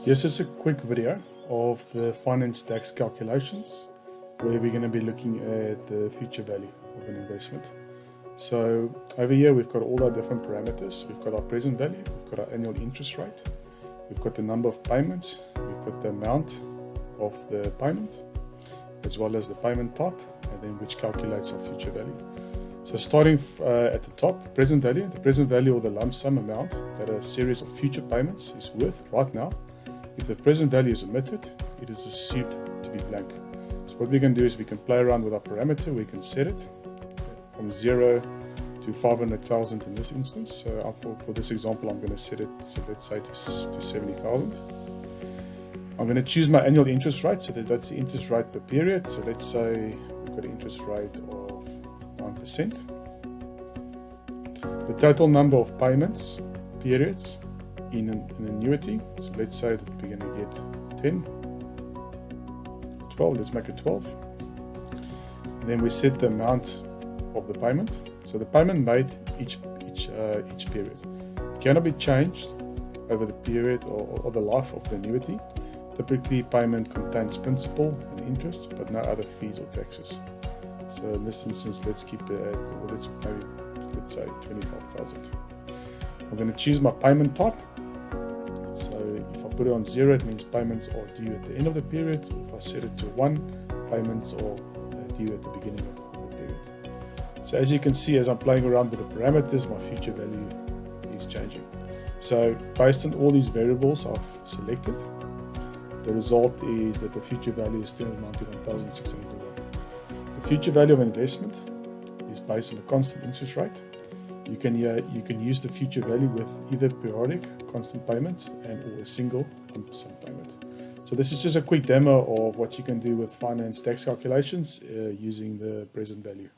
This is a quick video of the finance DAX calculations where we're going to be looking at the future value of an investment. So over here we've got all our different parameters. We've got our present value, we've got our annual interest rate, we've got the number of payments, we've got the amount of the payment, as well as the payment type, and then which calculates our future value. So starting at the top, present value, the present value or the lump sum amount that a series of future payments is worth right now. If the present value is omitted, it is assumed to be blank. So what we can do is we can play around with our parameter. We can set it from 0 to 500,000 in this instance. So for this example, I'm going to set it, so let's say to 70,000. I'm going to choose my annual interest rate, so that's the interest rate per period. So let's say we've got an interest rate of 9%. The total number of payments, periods, in an annuity, so let's say that we're going to get 10, 12, let's make it 12. And then we set the amount of the payment. So the payment made each period cannot be changed over the period or the life of the annuity. Typically, payment contains principal and interest, but no other fees or taxes. So in this instance, let's keep it at, let's say 25,000. I'm going to choose my payment type. So if I put it on 0, it means payments are due at the end of the period. If I set it to 1, payments are due at the beginning of the period. So as you can see, as I'm playing around with the parameters, my future value is changing. So based on all these variables I've selected, the result is that the future value is 391,600. The future value of investment is based on a constant interest rate. You can use the future value with either periodic constant payments and or a single lump sum payment. So this is just a quick demo of what you can do with finance DAX calculations using the present value.